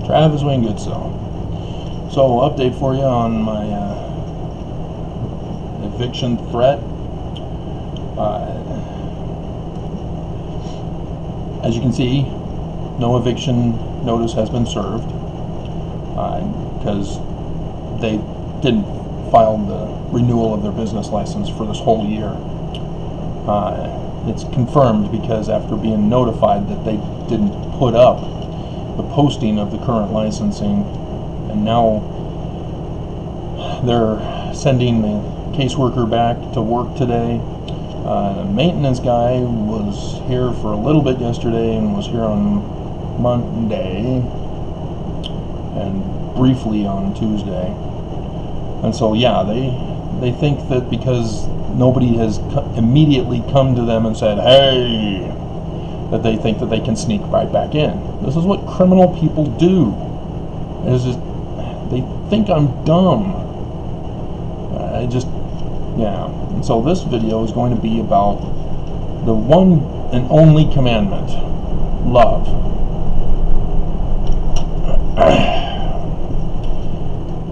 Trav is doing good, so update for you on my eviction threat. As you can see, no eviction notice has been served because they didn't file the renewal of their business license for this whole year. It's confirmed because after being notified that they didn't put up the posting of the current licensing, and now they're sending the caseworker back to work today. The maintenance guy was here for a little bit yesterday and was here on Monday and briefly on Tuesday. And so yeah, they think that because nobody has immediately come to them and said, hey, that they think that they can sneak right back in. This is what criminal people do. They think I'm dumb. And so this video is going to be about the one and only commandment, love.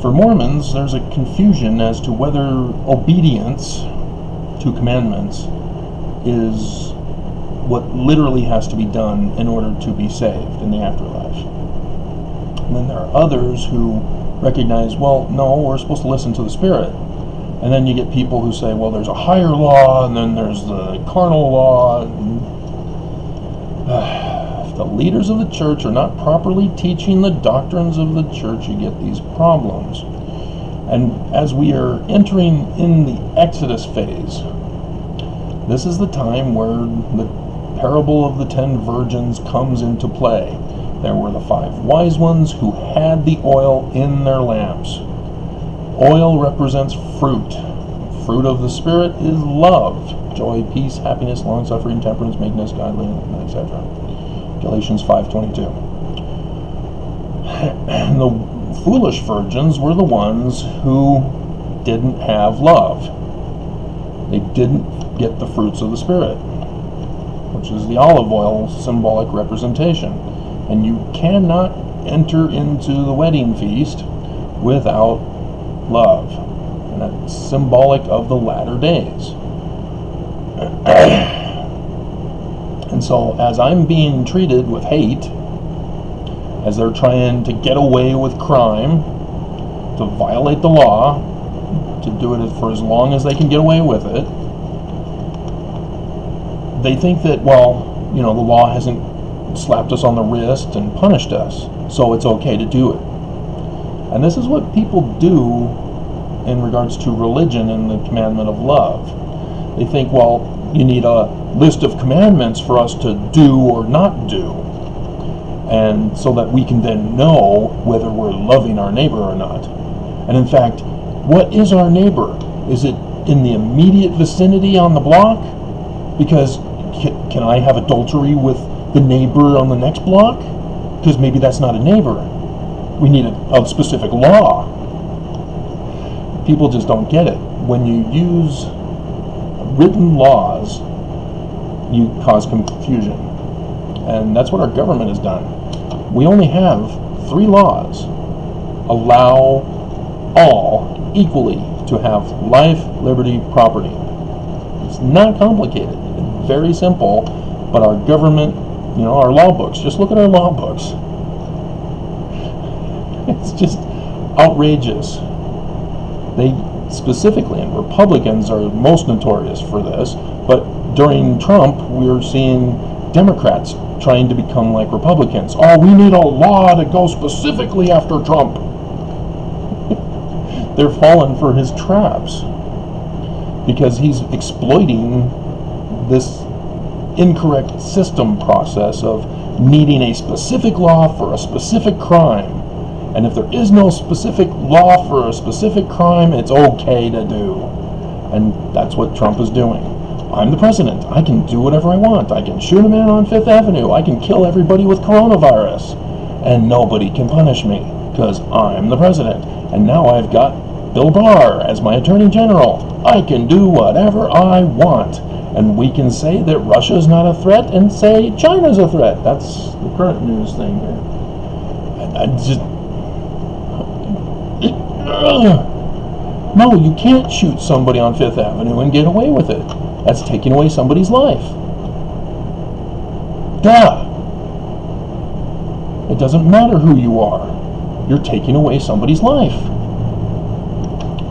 For Mormons, there's a confusion as to whether obedience to commandments is what literally has to be done in order to be saved in the afterlife. And then there are others who recognize, well, no, we're supposed to listen to the Spirit. And then you get people who say, well, there's a higher law, and then there's the carnal law. If the leaders of the church are not properly teaching the doctrines of the church, you get these problems. And as we are entering in the Exodus phase, this is the time where the parable of the 10 virgins comes into play. There were the 5 wise ones who had the oil in their lamps. Oil represents fruit. Fruit of the Spirit is love, joy, peace, happiness, long-suffering, temperance, meekness, godliness, etc. Galatians 5:22. And the foolish virgins were the ones who didn't have love. They didn't get the fruits of the Spirit, which is the olive oil symbolic representation. And you cannot enter into the wedding feast without love. And that's symbolic of the latter days. And so as I'm being treated with hate, as they're trying to get away with crime, to violate the law, to do it for as long as they can get away with it, they think that, well, the law hasn't slapped us on the wrist and punished us, so it's okay to do it. And this is what people do in regards to religion and the commandment of love. They think, well, you need a list of commandments for us to do or not do, and so that we can then know whether we're loving our neighbor or not. And in fact, what is our neighbor? Is it in the immediate vicinity on the block? Because can I have adultery with the neighbor on the next block? Because maybe that's not a neighbor. We need a specific law. People just don't get it. When you use written laws, you cause confusion. And that's what our government has done. We only have 3 laws. Allow all equally to have life, liberty, property. It's not complicated. It's very simple, but our government, our law books, just look at our law books. It's just outrageous. They specifically, and Republicans are most notorious for this, but during Trump, we were seeing Democrats trying to become like Republicans. Oh, we need a law to go specifically after Trump. They're falling for his traps because he's exploiting this incorrect system process of needing a specific law for a specific crime. And if there is no specific law for a specific crime, it's okay to do. And that's what Trump is doing. I'm the president. I can do whatever I want. I can shoot a man on 5th Avenue. I can kill everybody with coronavirus. And nobody can punish me because I'm the president. And now I've got Bill Barr as my Attorney General. I can do whatever I want. And we can say that Russia's not a threat and say China's a threat. That's the current news thing here. No, you can't shoot somebody on Fifth Avenue and get away with it. That's taking away somebody's life. Duh. It doesn't matter who you are. You're taking away somebody's life.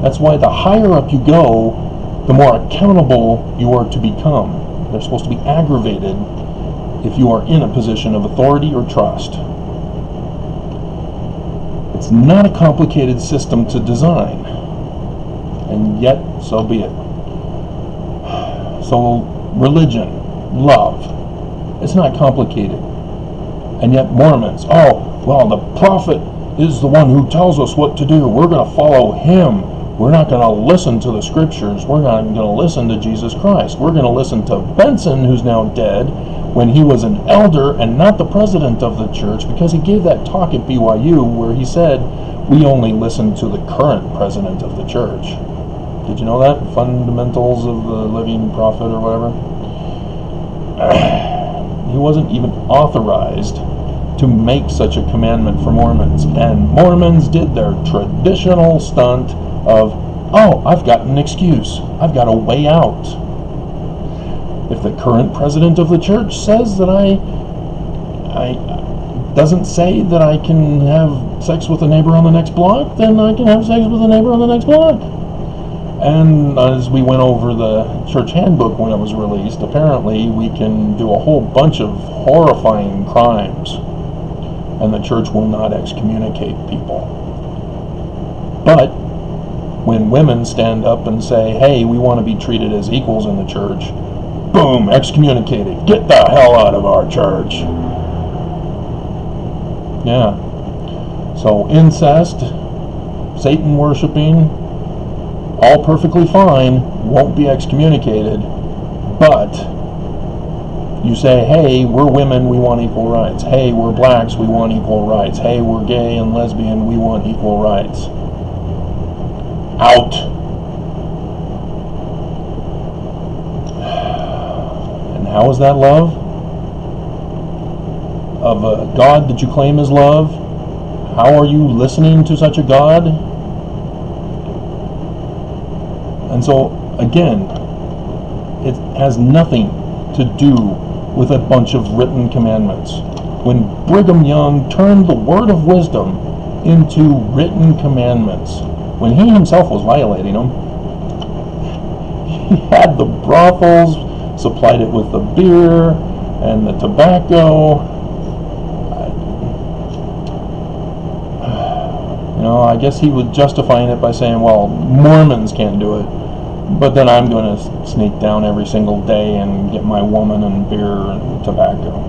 That's why the higher up you go, the more accountable you are to become. They're supposed to be aggravated if you are in a position of authority or trust. It's not a complicated system to design, and yet so be it. So religion, love, it's not complicated. And yet Mormons, oh, well, the prophet is the one who tells us what to do. We're going to follow him. We're not going to listen to the scriptures. We're not going to listen to Jesus Christ. We're going to listen to Benson, who's now dead, when he was an elder and not the president of the church, because he gave that talk at BYU where he said, we only listen to the current president of the church. Did you know that? Fundamentals of the Living Prophet or whatever? He wasn't even authorized to make such a commandment for Mormons. And Mormons did their traditional stunt of, oh, I've got an excuse. I've got a way out. If the current president of the church says that doesn't say that I can have sex with a neighbor on the next block, then I can have sex with a neighbor on the next block. And as we went over the church handbook when it was released, apparently we can do a whole bunch of horrifying crimes, and the church will not excommunicate people. But when women stand up and say, hey, we want to be treated as equals in the church, boom, excommunicated. Get the hell out of our church. Yeah. So incest, Satan worshiping, all perfectly fine, won't be excommunicated. But you say, hey, we're women, we want equal rights. Hey, we're blacks, we want equal rights. Hey, we're gay and lesbian, we want equal rights. Out. And how is that love? Of a God that you claim is love? How are you listening to such a God? And so, again, it has nothing to do with a bunch of written commandments. When Brigham Young turned the word of wisdom into written commandments, when he himself was violating them, he had the brothels, supplied it with the beer and the tobacco. I guess he was justifying it by saying, well, Mormons can't do it, but then I'm going to sneak down every single day and get my woman and beer and tobacco,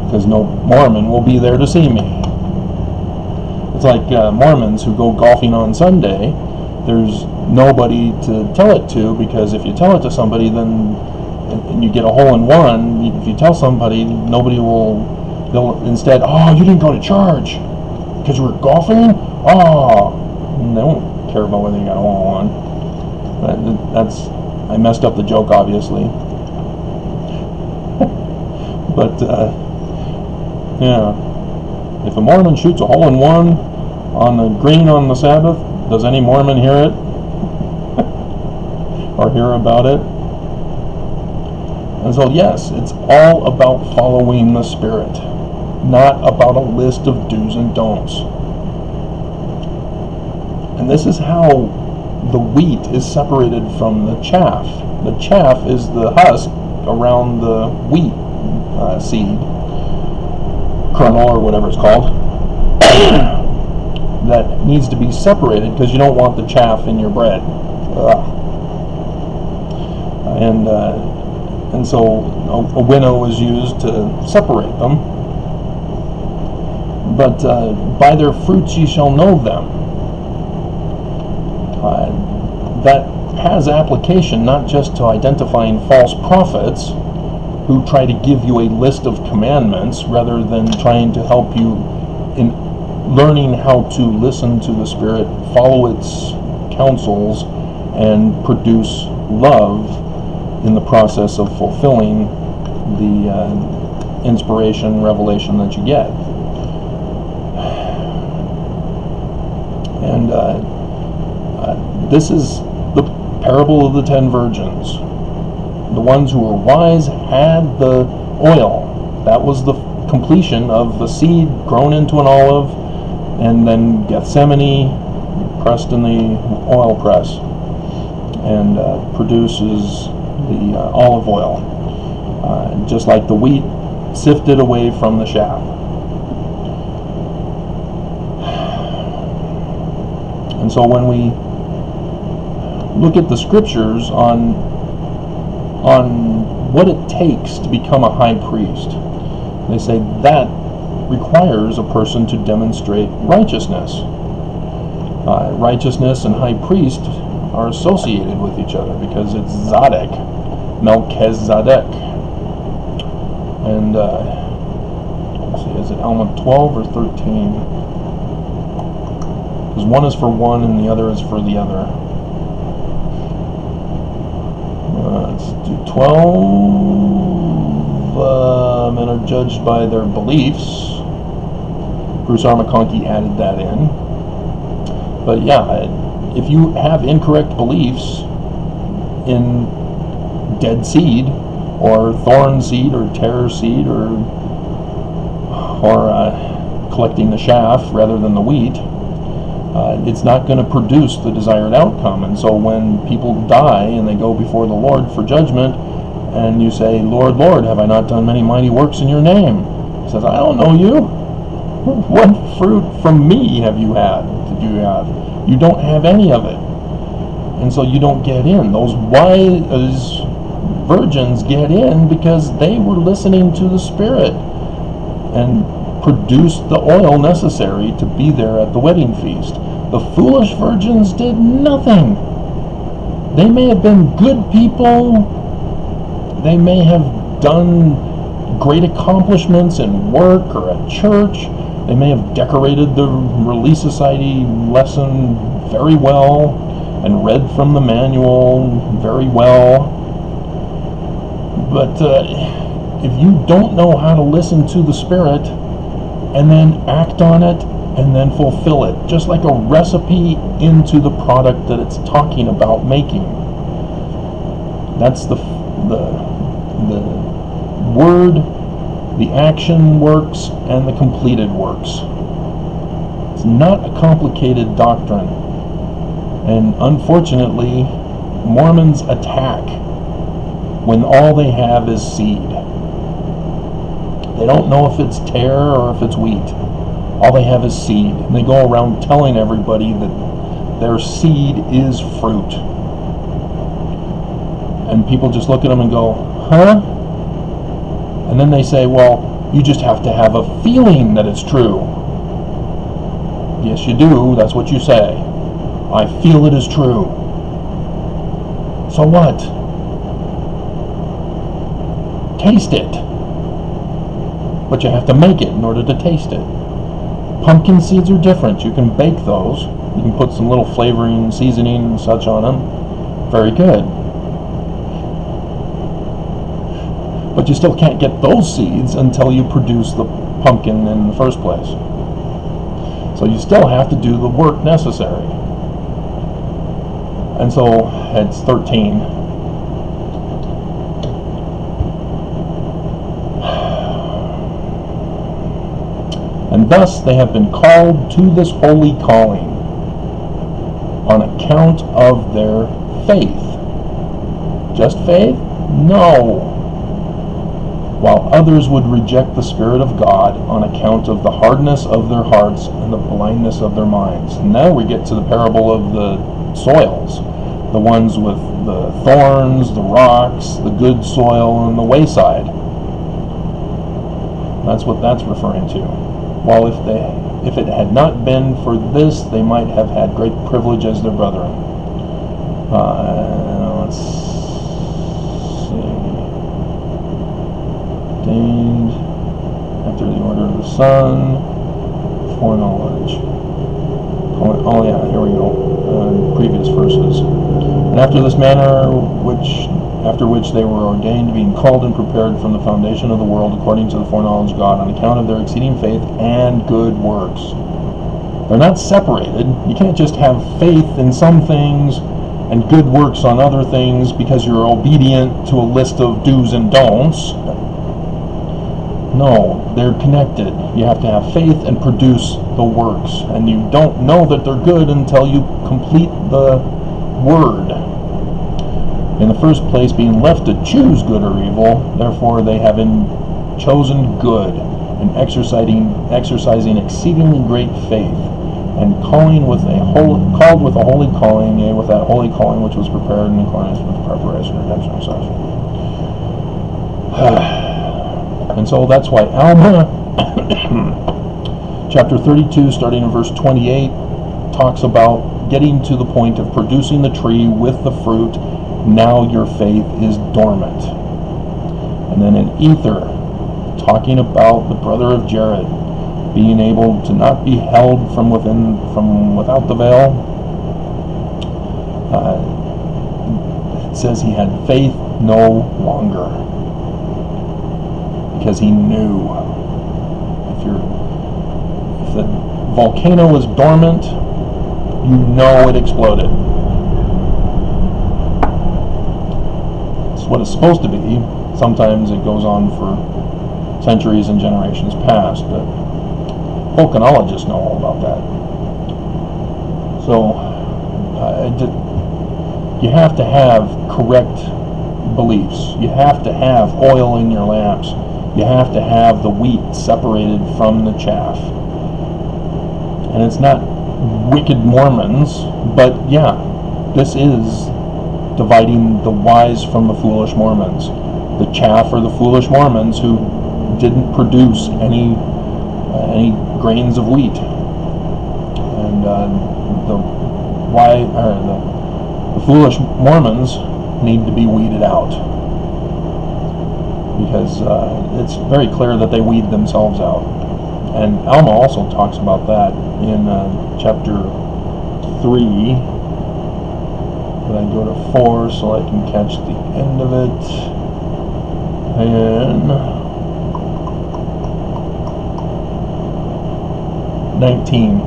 because no Mormon will be there to see me. It's like Mormons who go golfing on Sunday. There's nobody to tell it to, because if you tell it to somebody, then and you get a hole in one. If you tell somebody, nobody will. They'll instead, oh, you didn't go to church because you were golfing? Oh, they won't care about whether you got a hole in one. I messed up the joke, obviously. But, yeah. If a Mormon shoots a hole in one on the green on the Sabbath, does any Mormon hear it? Or hear about it? And so, yes, it's all about following the Spirit, not about a list of do's and don'ts. And this is how the wheat is separated from the chaff. The chaff is the husk around the wheat seed, kernel or whatever it's called, that needs to be separated because you don't want the chaff in your bread. And so a winnow is used to separate them. But by their fruits ye shall know them. That has application not just to identifying false prophets who try to give you a list of commandments rather than trying to help you in learning how to listen to the Spirit, follow its counsels, and produce love in the process of fulfilling the inspiration, revelation that you get. And this is the parable of the 10 virgins. The ones who were wise had the oil. That was the completion of the seed grown into an olive, and then Gethsemane pressed in the oil press, and produces the olive oil, just like the wheat sifted away from the chaff. And so when we look at the scriptures on what it takes to become a high priest, they say that requires a person to demonstrate righteousness. Righteousness and high priest are associated with each other because it's Zadok, Melchizedek. And let's see, is it Alma 12 or 13? Because one is for one and the other is for the other. Let's do 12. Men are judged by their beliefs. Bruce R. McConkie added that in. But yeah, if you have incorrect beliefs in dead seed, or thorn seed, or terror seed, or collecting the chaff rather than the wheat, it's not going to produce the desired outcome. And so when people die and they go before the Lord for judgment, and you say, Lord, Lord, have I not done many mighty works in your name? He says, I don't know you. What fruit from me have you had? Did you have? You don't have any of it. And so you don't get in. Those wise virgins get in because they were listening to the Spirit and produced the oil necessary to be there at the wedding feast. The foolish virgins did nothing. They may have been good people. They may have done great accomplishments in work or at church. They may have decorated the Relief Society lesson very well and read from the manual very well. But if you don't know how to listen to the Spirit and then act on it and then fulfill it, just like a recipe into the product that it's talking about making, that's the word, the action works, and the completed works. It's not a complicated doctrine. And unfortunately, Mormons attack when all they have is seed. They don't know if it's tare or if it's wheat. All they have is seed. And they go around telling everybody that their seed is fruit. And people just look at them and go, huh? And then they say, well, you just have to have a feeling that it's true. Yes, you do. That's what you say. I feel it is true. So what? Taste it. But you have to make it in order to taste it. Pumpkin seeds are different. You can bake those. You can put some little flavoring, seasoning, and such on them. Very good. But you still can't get those seeds until you produce the pumpkin in the first place. So you still have to do the work necessary. And so it's 13. And thus they have been called to this holy calling on account of their faith. Just faith? No. While others would reject the Spirit of God on account of the hardness of their hearts and the blindness of their minds. And now we get to the parable of the soils, the ones with the thorns, the rocks, the good soil, and the wayside. That's what that's referring to. While if it had not been for this, they might have had great privilege as their brethren. Let's see. Ordained after the order of the Son, foreknowledge. Oh yeah, here we go. Previous verses. And after this manner, after which they were ordained, being called and prepared from the foundation of the world, according to the foreknowledge of God, on account of their exceeding faith and good works. They're not separated. You can't just have faith in some things and good works on other things because you're obedient to a list of do's and don'ts. No, they're connected. You have to have faith and produce the works. And you don't know that they're good until you complete the word. In the first place, being left to choose good or evil, therefore they have chosen good, and exercising exceedingly great faith, and called with a holy calling, yea, with that holy calling which was prepared in accordance with the preparation and redemption of such. And so that's why Alma, chapter 32, starting in verse 28, talks about getting to the point of producing the tree with the fruit. Now your faith is dormant. And then in Ether, talking about the brother of Jared being able to not be held from without the veil. It says he had faith no longer because he knew. If the volcano is dormant, you know it exploded. It's what it's supposed to be. Sometimes it goes on for centuries and generations past, but volcanologists know all about that. So you have to have correct beliefs. You have to have oil in your lamps. You have to have the wheat separated from the chaff. And it's not wicked Mormons, but yeah, this is dividing the wise from the foolish Mormons. The chaff are the foolish Mormons who didn't produce any grains of wheat, and the foolish Mormons need to be weeded out, because it's very clear that they weed themselves out. And Alma also talks about that in chapter 3. But I go to 4 so I can catch the end of it. And 19.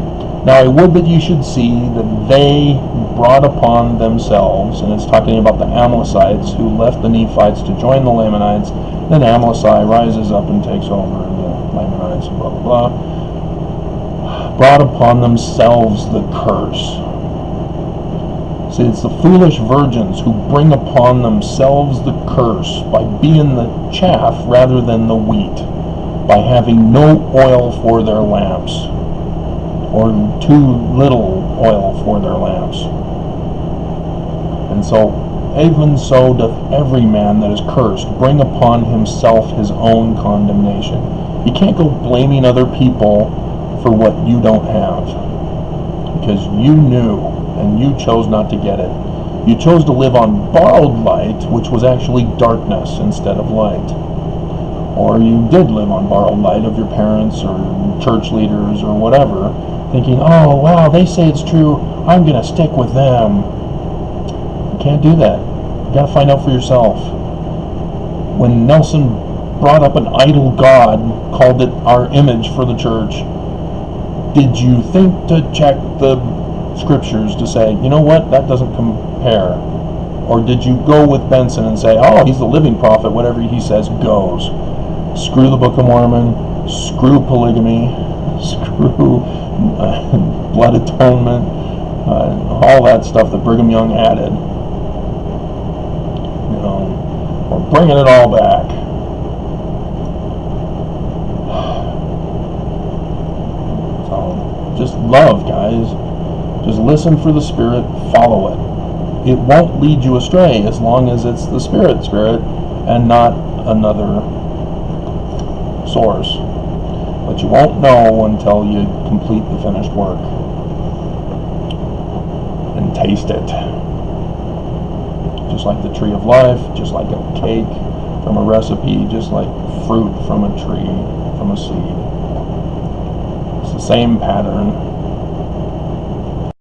Now I would that you should see that they brought upon themselves, and it's talking about the Amalekites who left the Nephites to join the Lamanites. Then Amalekite rises up and takes over the Lamanites, blah blah blah. Brought upon themselves the curse. See, it's the foolish virgins who bring upon themselves the curse by being the chaff rather than the wheat, by having no oil for their lamps, or too little oil for their lamps. And so, even so doth every man that is cursed bring upon himself his own condemnation. You can't go blaming other people for what you don't have, because you knew and you chose not to get it. You chose to live on borrowed light, which was actually darkness instead of light. Or you did live on borrowed light of your parents or church leaders or whatever, thinking, oh wow, they say it's true, I'm going to stick with them. You can't do that. You got to find out for yourself. When Nelson brought up an idol god, called it our image for the church, did you think to check the scriptures to say, you know what, that doesn't compare? Or did you go with Benson and say, oh, he's the living prophet, whatever he says goes? Screw the Book of Mormon, screw polygamy, screw blood atonement, all that stuff that Brigham Young added. You know, we're bringing it all back. So, just love, guys. Just listen for the Spirit, follow it. It won't lead you astray as long as it's the Spirit and not another source. But you won't know until you complete the finished work and taste it. Just like the tree of life, just like a cake from a recipe, just like fruit from a tree, from a seed. It's the same pattern.